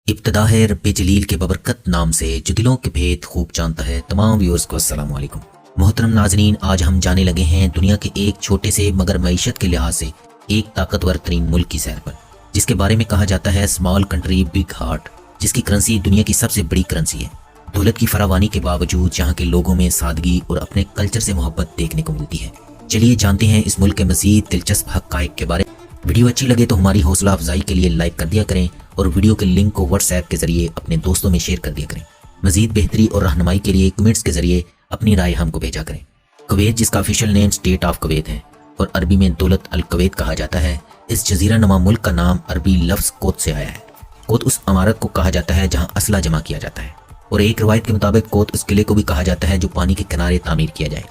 इब्तिदा है रब्बे जलील के बबरकत नाम से जो दिलों के भेद खूब जानता है। तमाम व्यूअर्स को अस्सलाम वालेकुम। मोहतरम नाज़रीन, आज हम जाने लगे हैं दुनिया के एक छोटे से मगर मईशत के लिहाज से एक ताकतवर तरीन मुल्क की सैर पर, जिसके बारे में कहा जाता है स्मॉल कंट्री बिग हार्ट, जिसकी करेंसी दुनिया की सबसे बड़ी करेंसी है। दौलत की फरावानी के बावजूद यहाँ के लोगों में सादगी और अपने कल्चर से मोहब्बत देखने को मिलती है। चलिए जानते हैं इस मुल्क के मज़ीद दिलचस्प हक़ाइक़ के बारे में। वीडियो अच्छी लगे तो हमारी हौसला अफजाई के लिए लाइक कर दिया करें और वीडियो के लिंक को व्हाट्सएप के जरिए अपने दोस्तों में शेयर कर दिया करें। मज़ीद बेहतरी और रहनुमाई के लिए कमेंट्स के जरिए अपनी राय हमको भेजा करें। कुवैत, जिसका official name state of Kuwait है और अरबी में दौलत अल कुवैत कहा जाता है, इस जजीरा नुमा मुल्क का नाम अरबी लफ्ज़ कोत से आया है। कोत उस इमारत को कहा जाता है जहाँ असला जमा किया जाता है, और एक रवायत के मुताबिक कोत उस किले को भी कहा जाता है जो पानी के किनारे तामीर किया जाए।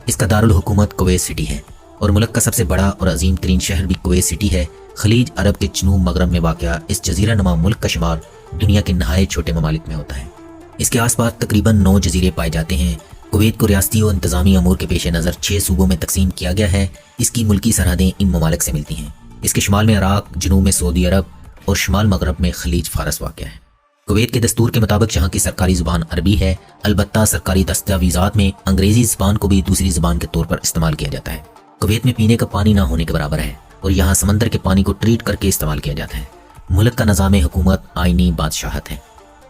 इसका दारुल हुकूमत कुवैत सिटी है और मुल्क का सबसे बड़ा और अजीम तरीन शहर भी कुवैत सिटी है। खलीज अरब के जनूब मगरब में वाक़या इस जजीरा नुमा मुल्क का शुमार दुनिया के नहायत छोटे ममालिक में होता है। इसके आसपास तकरीबन 9 जजीरे पाए जाते हैं। कुवैत को रियासती और इंतज़ामी अमूर के पेश नज़र 6 सूबों में तकसीम किया गया है। इसकी मुल्की सरहदें इन ममालिक से मिलती हैं। इसके शुमाल में इराक, जनूब में सऊदी अरब और शुमाल मगरब में खलीज फारस वाक़या है। कुवैत के दस्तूर के मुताबिक यहाँ की सरकारी ज़ुबान अरबी है। अलबत्ता सरकारी दस्तावेज़ात में अंग्रेज़ी ज़बान को भी दूसरी ज़बान के तौर पर इस्तेमाल किया जाता है। कुवैत में पीने का पानी ना होने के बराबर है और यहाँ समंदर के पानी को ट्रीट करके इस्तेमाल किया जाता है। मुल्क का निज़ाम हुकूमत आइनी बादशाहत है।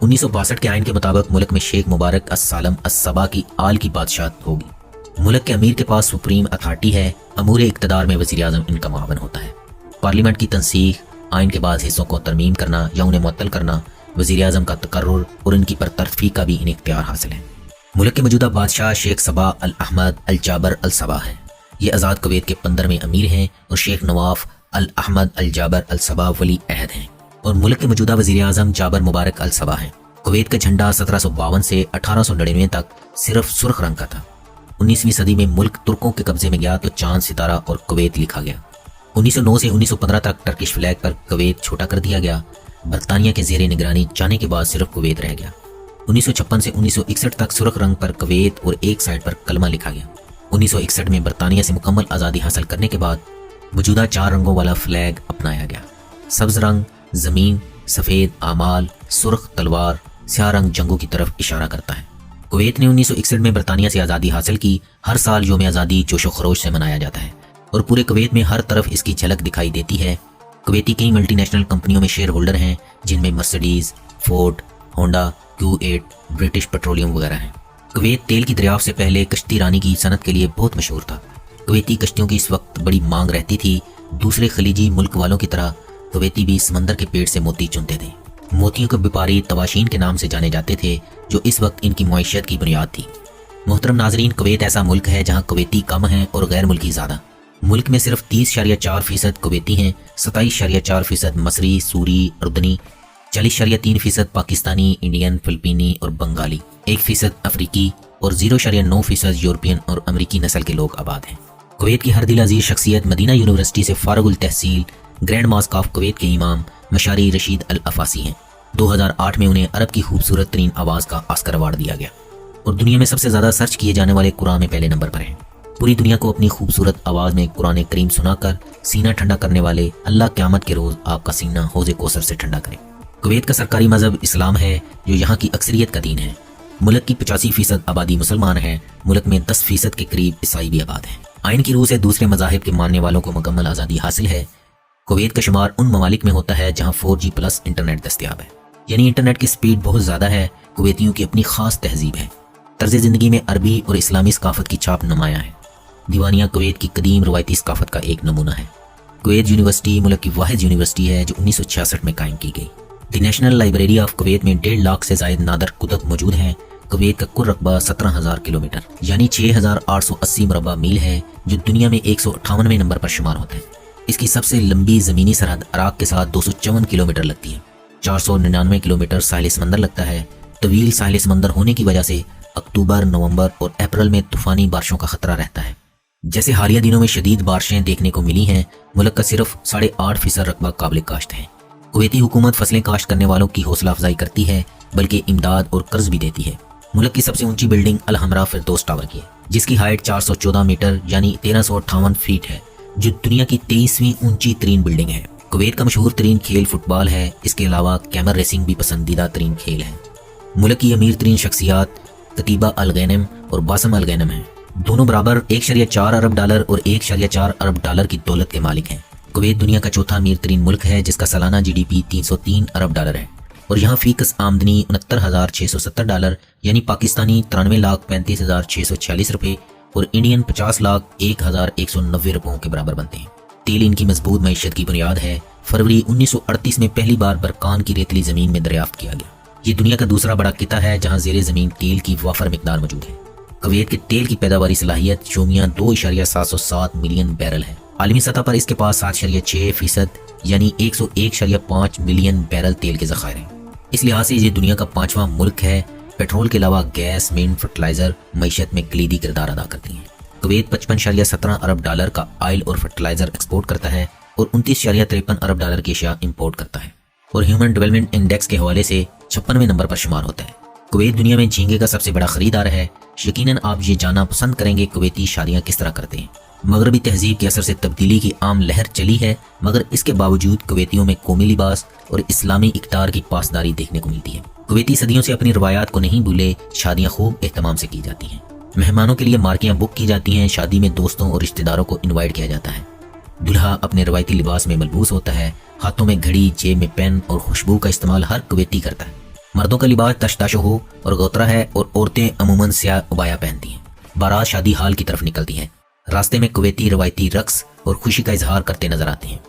1962 के आइन के मुताबिक मुल्क में शेख मुबारक अस्सालम अस्सबा की आल की बादशाहत होगी। मुल्क के अमीर के पास सुप्रीम अथॉरिटी है। अमूर इक़्तिदार में वज़ीर आज़म इनका मुआवन होता है। पार्लियामेंट की तनसीख, आइन के बाद हिस्सों को तरमीम करना या उन्हें मुअत्तल करना, वज़ीर आज़म का तकर्रुर और इनकी बरतरफी का भी इन्हें इख्तियार हासिल है। मुल्क के मौजूदा बादशाह शेख सबा अल अहमद अल जाबर अल सबा है। ये आज़ाद कुवैत के 15वें अमीर हैं और शेख नवाफ अल अहमद अल जाबर अल सबा वली अहद हैं और मुल्क के मौजूदा वज़ीर आज़म जाबर मुबारक अल सबा हैं। कुवैत का झंडा 1752 से 1899 तक सिर्फ सुर्ख रंग का था। 19वीं सदी में मुल्क तुर्कों के कब्जे में गया तो चांद, सितारा और कुवैत लिखा गया। 1909 से 1915 तक टर्किश फ्लैग पर कुवैत छोटा कर दिया गया। बरतानिया के ज़ेरे निगरानी जाने के बाद सिर्फ कुवैत रह गया। 1956 से 1961 तक सुर्ख रंग पर कुवैत और एक साइड पर कलमा लिखा गया। 1961 में बरतानिया से मुकम्मल आज़ादी हासिल करने के बाद मौजूदा 4 रंगों वाला फ्लैग अपनाया गया। सब्ज़ रंग ज़मीन, सफ़ेद आमाल, सुर्ख तलवार, स्याह रंग जंगों की तरफ इशारा करता है। कुवैत ने 1961 में बरतानिया से आज़ादी हासिल की। हर साल यौम आज़ादी जोशो खरोश से मनाया जाता है और पूरे कुवैत में हर तरफ इसकी झलक दिखाई देती है। कुवैती कई मल्टीनेशनल कंपनियों में शेयर होल्डर हैं, जिनमें Mercedes, Ford, Honda, Q8, British petroleum वगैरह हैं। कुवैत तेल की दरियाफ्त से पहले कश्ती रानी की सनत के लिए बहुत मशहूर था। कुवैती कश्तियों की इस वक्त बड़ी मांग रहती थी। दूसरे खलीजी मुल्क वालों की तरह कुवैती भी समंदर के पेट से मोती चुनते थे। मोतियों के व्यापारी तवाशीन के नाम से जाने जाते थे, जो इस वक्त इनकी मईशत की बुनियाद थी। मोहतरम नाजरीन, कुवैत ऐसा मुल्क है जहाँ कुवैती कम हैं और गैर मुल्की ज़्यादा। मुल्क में सिर्फ 30.4% कुवैती हैं, 27.4% मसरी, सूरी, उर्दनी, 40.3% पाकिस्तानी, इंडियन, फिलिपीनी और बंगाली, 1% अफ्रीकी और 0.9% यूरोपियन और अमरीकी नस्ल के लोग आबाद हैं। कुवैत की हर दिल अजीज शख्सियत मदीना यूनिवर्सिटी से फारुगुल तहसील ग्रैंड मास्क ऑफ कुवैत के इमाम मशारी रशीद अल अफासी हैं। 2008 में उन्हें अरब की खूबसूरत तरीन आवाज़ का ऑस्कर अवार्ड दिया गया और दुनिया में सबसे ज़्यादा सर्च किए जाने वाले कुरान में पहले नंबर पर हैं। पूरी दुनिया को अपनी खूबसूरत आवाज़ में कुरान करीम सुनाकर सीना ठंडा करने वाले अल्लाह क़यामत के रोज़ आपका सीना हौज़े कौसर से ठंडा करें। कुवैत का सरकारी मजहब इस्लाम है, जो यहाँ की अक्सरियत का दीन है। मुल्क की 85% आबादी मुसलमान है। मुल्क में 10% के करीब ईसाई भी आबाद हैं। आइन की रूह से दूसरे मज़ाहिब के मानने वालों को मुकम्मल आज़ादी हासिल है। कुवैत का शुमार उन ममालिक में होता है जहाँ 4G+ इंटरनेट दस्तियाब है, यानी इंटरनेट की स्पीड बहुत ज़्यादा है। कुवैतियों की अपनी ख़ास तहजीब है। तर्ज ज़िंदगी में अरबी और इस्लामी सकाफ़त की छाप नुमायाँ है। दीवानिया कुवैत की कदीम रवायती सकाफ़त का एक नमूना है। कुवैत यूनिवर्सिटी मुल्क की वाहिद यूनिवर्सिटी है जो 1966 में कायम की गई। The national library of Kuwait में 1.5 लाख से ज़ायद नादर कुतुब मौजूद हैं। कुवैत का कुल रकबा 17,000 किलोमीटर यानी 6,880 मुरबा मील है, जो दुनिया में 158वें नंबर पर शुमार होता है। इसकी सबसे लंबी ज़मीनी सरहद इराक के साथ 254 किलोमीटर लगती है। 499 किलोमीटर साहिल समंदर लगता है। तवील साहिल समंदर होने की वजह से अक्टूबर, नवंबर और अप्रैल में तूफ़ानी बारिशों का खतरा रहता है। जैसे हालिया दिनों में शदीद बारिशें देखने को मिली हैं, मुल्क का सिर्फ 8.5% रकबा काबिल काश्त है। कुवैती हुकूमत फसलें काश्त करने वालों की हौसला अफजाई करती है, बल्कि इमदाद और कर्ज भी देती है। मुल्क की सबसे ऊंची बिल्डिंग अल हमरा फिरदौस टावर की है, जिसकी हाइट 414 मीटर यानी 1358 फीट है, जो दुनिया की 23वीं ऊंची तरीन बिल्डिंग है। कुवैत का मशहूर तरीन खेल फुटबॉल है। इसके अलावा कैमल रेसिंग भी पसंदीदा तरीन खेल है। मुल्क की अमीर तरीन शख्सियात कतीबा अल गैनम और बासम अल गैनम हैं। दोनों बराबर 1.4 अरब डॉलर और 1.4 अरब डॉलर की दौलत के मालिक हैं। कुवैत दुनिया का चौथा अमीर तरीन मुल्क है जिसका सालाना GDP 303 अरब डॉलर है और यहाँ फीकस आमदनी 69,670 डॉलर यानी पाकिस्तानी 93,35,646 रुपये और इंडियन 50,01,190 रुपयों के बराबर बनते हैं। तेल इनकी मजबूत मईशत की बुनियाद है। फरवरी 1938 में पहली बार बरकान की रेतली जमीन में दरियाफ्त किया गया। ये दुनिया का दूसरा बड़ा किता है जहाँ ज़ेरे ज़मीन तेल की वाफर मिकदार मौजूद है। कुवैत के तेल की पैदावारी सलाहियत शोमिया 2.707 मिलियन बैरल है। आलमी सतह पर इसके पास 7.6% यानी 101.5 मिलियन बैरल तेल के ज़खायर हैं। इस लिहाज से ये दुनिया का 5वां मुल्क है। पेट्रोल के अलावा गैस, मिंट, फर्टिलाइजर मईशत में कलीदी किरदार अदा करती हैं। कुवैत 55.17 अरब डॉलर का ऑयल और फर्टिलाइजर एक्सपोर्ट करता है और 29.53 अरब डॉलर की अशिया इंपोर्ट करता है और ह्यूमन डेवलपमेंट इंडेक्स के हवाले से 56वें नंबर पर शुमार होता है। कुवैत दुनिया में झींगे का सबसे बड़ा खरीदार है। यकीनन आप ये जानना पसंद करेंगे कुवैती शादियाँ किस तरह करते हैं। मगरबी तहजीब के असर से तब्दीली की आम लहर चली है मगर इसके बावजूद कुवैतियों में कौमी लिबास और इस्लामी इक़्तिदार की पासदारी देखने को मिलती है। कुवैती सदियों से अपनी रवायात को नहीं भूले। शादियाँ खूब एहतमाम से की जाती हैं। मेहमानों के लिए मार्कियाँ बुक की जाती हैं। शादी में दोस्तों और रिश्तेदारों को इन्वाइट किया जाता है। दूल्हा अपने रवायती लिबास में मलबूस होता है। हाथों में घड़ी, जेब में पेन और खुशबू का इस्तेमाल हर कुवैती करता है। मर्दों का लिबास तशताशो हो और गोतरा है और औरतें अमूमन स्याह उबाया पहनती हैं। बारात शादी हाल की तरफ निकलती है। रास्ते में कुवैती रवायती रक्स और खुशी का इजहार करते नजर आते हैं।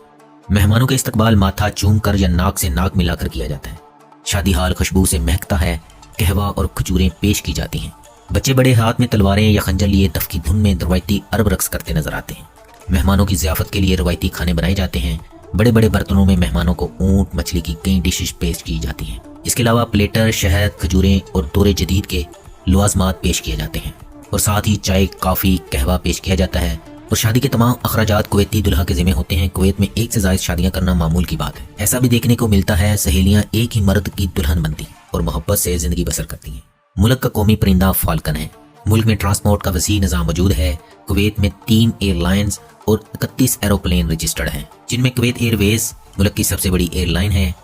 मेहमानों का इस्तकबाल माथा चूम कर या नाक से नाक मिलाकर किया जाता है। शादी हाल खुशबू से महकता है। कहवा और खजूरें पेश की जाती हैं। बच्चे बड़े हाथ में तलवारें या खंजर लिए दफ की धुन में रवायती अरब रक्स करते नजर आते हैं। मेहमानों की ज़ियाफत के लिए रवायती खाने बनाए जाते हैं। बड़े बड़े बर्तनों में मेहमानों को ऊंट, मछली की कई डिशेज पेश की जाती हैं। इसके अलावा प्लेटर, शहद, खजूरें और दौरे जदीद के लवाजमात पेश किए जाते हैं और साथ ही चाय, कॉफ़ी, कहवा पेश किया जाता है और शादी के तमाम अखराजात कुवैती दुल्हा के ज़िम्मे होते हैं। कुवैत में एक से ज़ायद शादियाँ करना मामूल की बात है। ऐसा भी देखने को मिलता है सहेलियाँ एक ही मर्द की दुल्हन बनती और मोहब्बत से ज़िंदगी बसर करती हैं। मुल्क का कौमी परिंदा फाल्कन है। मुल्क में ट्रांसपोर्ट का वसी निज़ाम मौजूद है। कुवैत में 3 एयरलाइंस और 31 एरोप्लेन रजिस्टर्ड हैं जिनमें कुवैत एयरवेज मुल्क की सबसे बड़ी एयरलाइन है।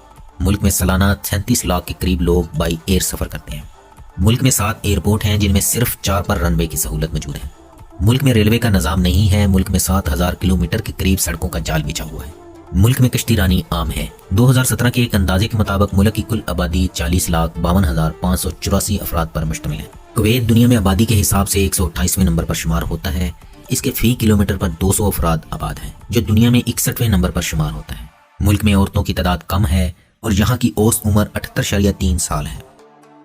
मुल्क में सालाना 37 लाख के करीब लोग बाई एयर सफ़र करते हैं। मुल्क में 7 एयरपोर्ट हैं जिनमें सिर्फ 4 पर रनवे की सहूलत मौजूद है। मुल्क में रेलवे का निज़ाम नहीं है। मुल्क में 7,000 किलोमीटर के करीब सड़कों का जाल बिछा हुआ है। मुल्क में कश्ती रानी आम है। 2017 के एक अंदाजे के मुताबिक मुल्क की कुल आबादी 40,52,584 अफराद पर मुश्तमिल है। कुवैत दुनिया में आबादी के हिसाब से 128वें नंबर पर शुमार होता है। इसके फी किलोमीटर पर 200 अफराद आबाद हैं जो दुनिया में 61वें नंबर पर शुमार होता है। मुल्क में औरतों की तादाद कम है और यहाँ की औसत उम्र 78.3 साल है।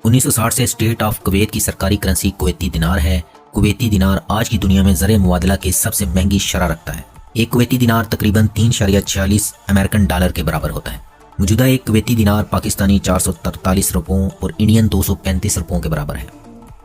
1960 से स्टेट ऑफ कुवैत की सरकारी करेंसी कुवैती दिनार है। कुवैती दिनार आज की दुनिया में ज़र मुबादला के सबसे महंगी शरह रखता है। एक कुवैती दिनार तकरीबन 3.46 अमेरिकन डॉलर के बराबर होता है। मौजूदा एक कुवैती दिनार पाकिस्तानी 443 रुपयों और इंडियन 235 रुपयों के बराबर है।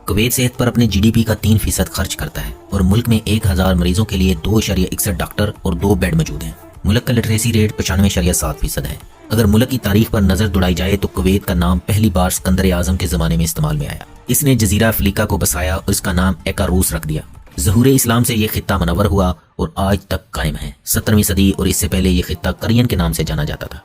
कुवैत सेहत पर अपने GDP का 3% खर्च करता है और मुल्क में 1000 मरीजों के लिए 2.61 डॉक्टर और 2 बेड मौजूद हैं। मुल्क का लिटरेसी रेट 95.7% है। अगर मुल्क की तारीख पर नजर दौड़ाई जाए तो कुवैत का नाम पहली बार सिकंदर आजम के ज़माने में इस्तेमाल में आया। इसने जजीरा अफ्रीका को बसाया और इसका नाम एकारूस रख दिया। ज़हूर इस्लाम से यह खित्ता मनवर हुआ और आज तक कायम है। 17वीं सदी और इससे पहले यह खित्ता करियन के नाम से जाना जाता था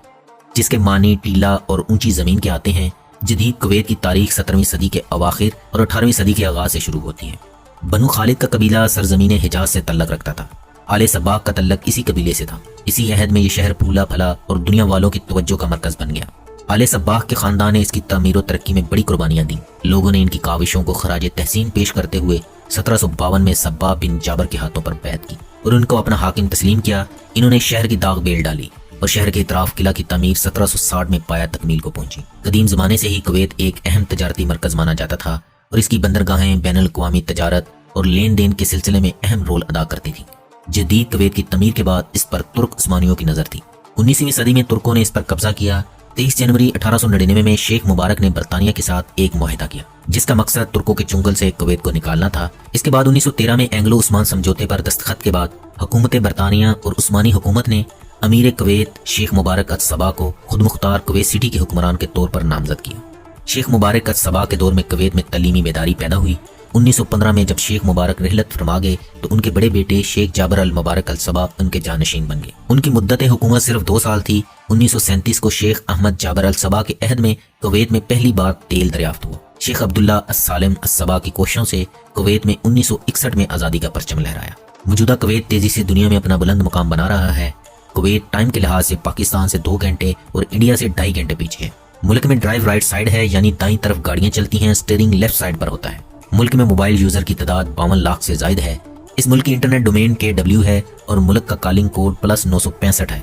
जिसके मानी टीला और ऊंची ज़मीन के आते हैं। जदीद कुवैत की तारीख 17वीं सदी के अवाखिर और 18वीं सदी के आगाज से शुरू होती है। बनु खालिद का कबीला सरजमीन हिजाज से तल्लक रखता था। आले सबाक का तल्लक इसी कबीले से था। इसी अहद में यह शहर फूला फला और दुनिया वालों की तवज्जो का मरकज बन गया। आले सबाक के खानदान ने इसकी तामीर और तरक्की में बड़ी कुर्बानियां दी। लोगों ने इनकी काविशों को खराज तहसीन पेश करते हुए 1752 में सब्बाब बिन जाबर के हाथों पर बैत की और उनको अपना हाकिम तस्लीम किया। इन्होंने शहर की दाग बेल डाली और शहर के इतराफ किला की तमीर 1760 में पाया तकमील को पहुंची। कदीम ज़माने से ही कुवैत एक अहम तजारती मरकज माना जाता था और इसकी बंदरगाहें बैनुल अक़वामी तजारत और लेन देन के सिलसिले में अहम रोल अदा करती थी। जदीद कुवैत की तमीर के बाद इस पर तुर्क उस्मानियों की नज़र थी। 19वीं सदी में तुर्कों ने इस पर कब्जा किया। 23 जनवरी 1899 में शेख मुबारक ने बरतानिया के साथ एक मुआहिदा किया जिसका मकसद तुर्कों के चुंगल से कुवैत को निकालना था। इसके बाद 1913 में एंग्लो उस्मान समझौते पर दस्तखत के बाद हुकूमत बरतानिया और उस्मानी हुकूमत ने अमीर कुवैत शेख मुबारक अस-सबा को खुद मुख्तार कुवैत सिटी के हुक्मरान के तौर पर नामजद किया। शेख मुबारक अस-सबा के दौर में कुवैत में तलीमी बेदारी पैदा हुई 1915 में जब शेख मुबारक रहलत फरमा गए तो उनके बड़े बेटे शेख जाबर अल मुबारक अल सबा उनके जानशीन बन गए। उनकी मुद्दत हुकूमत सिर्फ 2 साल थी। 1937 को शेख अहमद जाबर अल सबा के अहद में कुवैत में पहली बार तेल दरियाफ्त हुआ। शेख अब्दुल्ला अस्सालिम अस्सबा की कोशिशों से कुवैत में 1961 में आज़ादी का परचम लहराया। मौजूदा कुवैत तेजी से दुनिया में अपना बुलंद मुकाम बना रहा है। कुवैत टाइम के लिहाज से पाकिस्तान से 2 घंटे और इंडिया से 2.5 घंटे पीछे है। मुल्क में ड्राइव राइट साइड है, यानी दाईं तरफ गाड़ियां चलती हैं, स्टीयरिंग लेफ्ट साइड पर होता है। मुल्क में मोबाइल यूजर की तादाद 52 लाख से ज्यादा है। इस मुल्क की इंटरनेट डोमेन KW है और मुल्क का कॉलिंग कोड +965 है।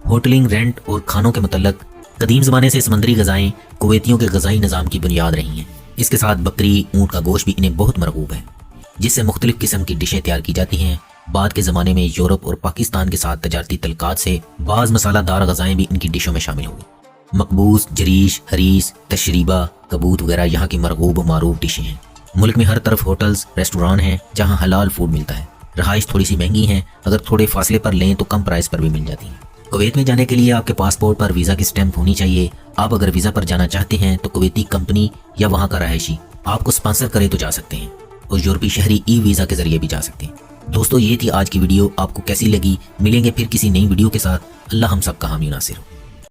होटलिंग, रेंट और खानों के मुतल्लक कदीम ज़माने से समुद्री ग़ज़ाएँ कुवैतियों के ग़ज़ाई निज़ाम की बुनियाद रही हैं। इसके साथ बकरी, ऊँट का गोश्त भी इन्हें बहुत मरगूब है, जिससे मुख्तलिफ किस्म की डिशें तैयार की जाती हैं। बाद के ज़माने में यूरोप और पाकिस्तान के साथ तजारती तल्कात से बाज़ मसालादार ग़ज़ाएँ भी इनकी डिशों में शामिल हुई। मकबूस, जरीश, हरीस, तशरीबा, कबूत वगैरह यहाँ की मरगूब व मारूफ डिशें हैं। मुल्क में हर तरफ होटल्स, रेस्टोरेंट हैं जहाँ हलाल फूड मिलता है। रहाइश थोड़ी सी महंगी है, अगर थोड़े फासले पर लें तो कम प्राइस पर भी मिल जाती है। कुवैत में जाने के लिए आपके पासपोर्ट पर वीज़ा की स्टैंप होनी चाहिए। आप अगर वीज़ा पर जाना चाहते हैं तो कुवैती कंपनी या वहाँ का रहायशी आपको स्पॉन्सर करे तो जा सकते हैं, और यूरोपीय शहरी ई-वीज़ा के जरिए भी जा सकते हैं। दोस्तों, ये थी आज की वीडियो। आपको कैसी लगी? मिलेंगे फिर किसी नई वीडियो के साथ। अल्लाह हम सब का हामी नासिर हो।